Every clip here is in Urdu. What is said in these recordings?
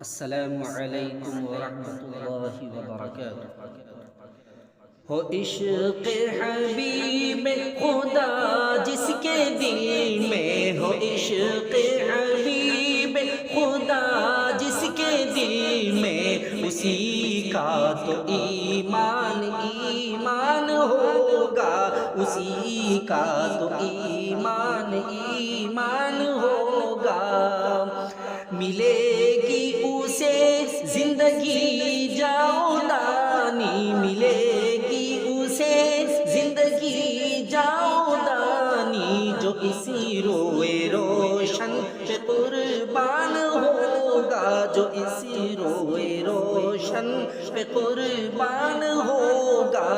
السلام علیکم ورحمۃ اللہ وبرکاتہ۔ ہو عشق حبیب خدا جس کے دل میں، ہو عشق حبیب خدا جس کے دل میں، اسی کا تو ایمان ایمان ہوگا، اسی کا تو ایمان ایمان ہوگا۔ ملے گی اسے زندگی جاودانی، ملے گی اسے زندگی جاودانی، جو اسی روئے روشن پہ قربان ہوگا، جو اسی روئے روشن پہ قربان ہوگا۔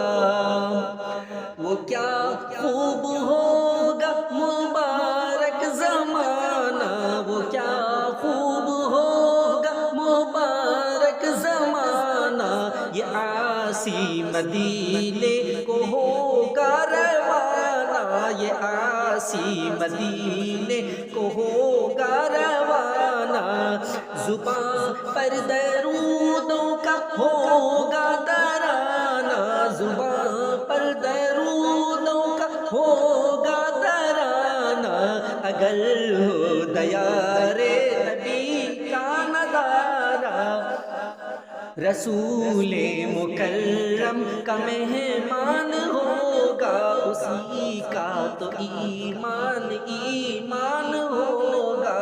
وہ کیا خوب ہوگا مبارک زمانہ، وہ کیا خوب ہوگا مبارک زمانہ، یہ عاصی مدینے کو ہوگا روانہ، یہ عاصی مدینے کو ہوگا روانہ۔ زباں پر درودوں کا ہوگا ترانہ، زباں پر درودوں کا ہوگا ترانہ، اگر ہو دیار نبی کا نظارہ، رسول مکرم کا مہمان ہوگا، اسی کا تو ایمان ایمان ہوگا۔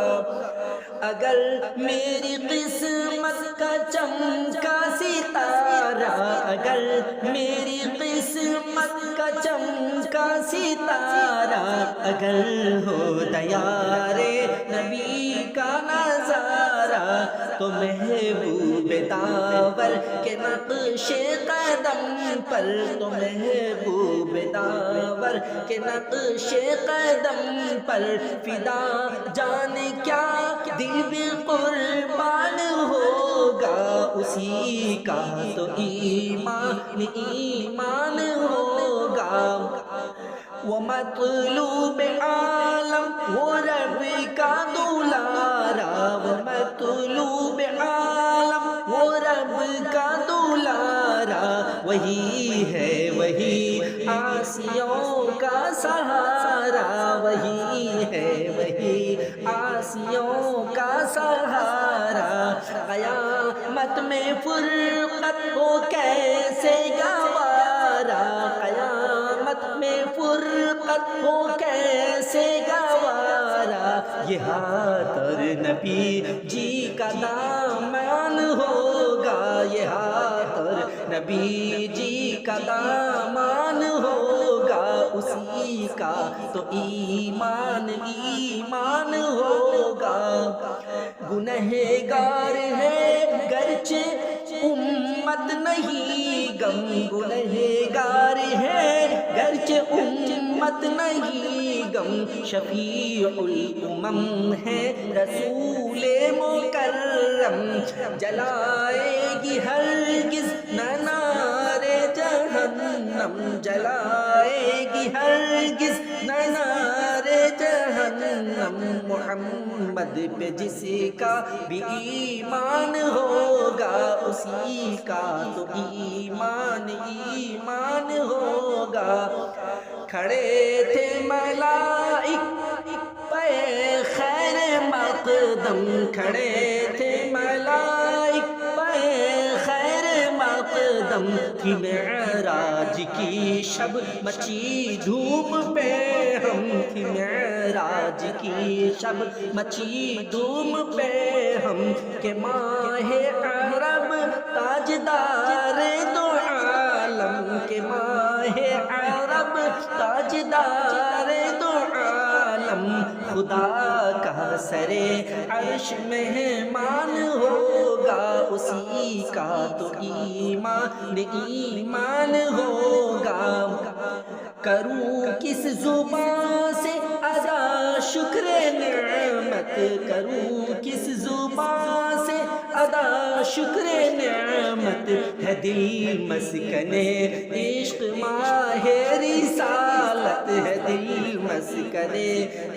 اگر میری قسمت کا چمکا ستارہ، اگر میری قسمت کا چمکا ستارہ، اگر ہو دیار نبی کا نظارہ، تو محبوب داور کے نقش قدم پر، تو محبوب داور کے نقش قدم پر، فدا جان کیا دل بھی قربان ہوگا، اسی کا تو ایمان ایمان ہوگا۔ وہ مطلوب عالم وہ رب کا دلارا، وہ مطلوب عالم وہ رب کا دلارا، وہی ہے وہی عاصیوں کا سہارا، وہی ہے وہی عاصیوں کا سہارا۔ قیامت میں فرقت ہو کیسے گوارا، قیامت میں فرقت ہو کیسے گوارا، یہ ہاتھ اور نبی جی کا دامان ہوگا، یہ ہاتھ اور نبی جی کا دامان ہوگا، اسی کا تو ایمان ایمان ہوگا۔ گنہگار ہے گرچہ امت نہیں غم، گنہگار ہے گرچہ امت نہیں غم، شفیع الامم ہے رسول مکرم، جلائے گی ہرگز نہ نار جہنم، جلائے گی ہرگز نہ نار جہنم، محمد پہ جس کا بھی ایمان ہوگا، اسی کا تو ایمان ایمان ہوگا۔ کھڑے تھے ملائک پہ خیر مقدم، کھڑے تھے ملائک پہ خیر مقدم، تھی معراج کی شب مچی دھوپ پہ ہم، تھی معراج کی شب مچی دھوپ پہ ہم، کہ ماہ عرب تاجدار دو عالم، کہ ماہ عرب تاجدار دو عالم، خدا کا سرے عرش مہمان ہوگا، اسی کا تو ایمان ایمان ہوگا۔ کروں کس زبان سے ادا شکر نعمت، کروں کس زبان سے ادا شکر نعمت، ہے دل مسکن عشق ماہ رسالت، ہے دل مسکن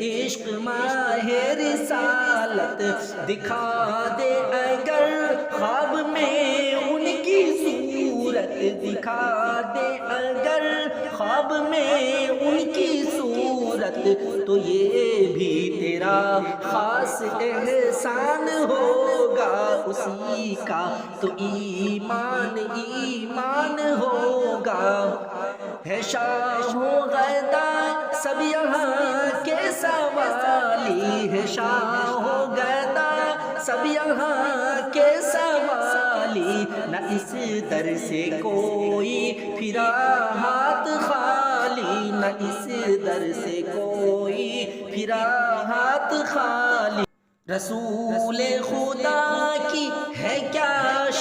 عشق ماہ رسالت، دکھا دے اگر دے اگر خواب میں ان کی صورت، تو یہ بھی تیرا خاص احسان ہوگا، اسی کا تو ایمان ایمان ہوگا۔ ہے شاہ و گدا سب یہاں کے سوالی، ہے شاہ و گدا سب یہاں کے سوالی، نہ اس در سے کوئی پھرا ہاتھ خالی، نہ اس در سے کوئی پھرا ہاتھ خالی۔ رسول خدا کی ہے کیا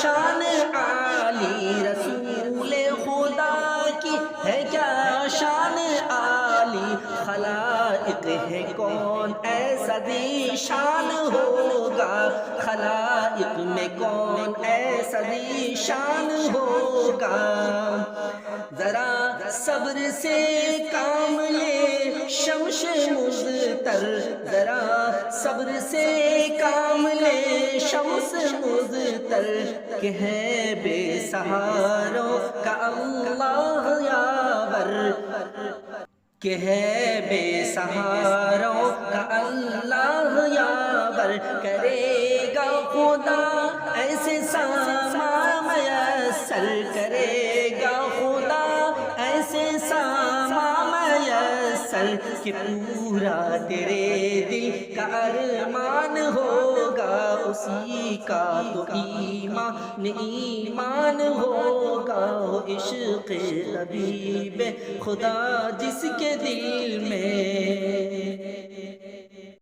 شان عالی، رسول خدا کی ہے کیا شان عالی، خلائق ہے کون ایسا ذی شان ہوگا، خلائق میں کون ایسا ذی شان ہوگا۔ ذرا صبر سے کام لے شمش مضطر، ذرا صبر سے کام لے شمس مضطر، کہ ہے بے سہاروں کا اللہ یاور، کہ ہے بے سہاروں کا اللہ یاور، کرے گا خدا ایسے ساما میسر، کرے گا خدا ایسے ساما میسر، کہ پورا تیرے دل کا ارمان ہوگا، اسی کا تو ایمان ایمان ہوگا۔ عشق حبیب خدا جس کے دل میں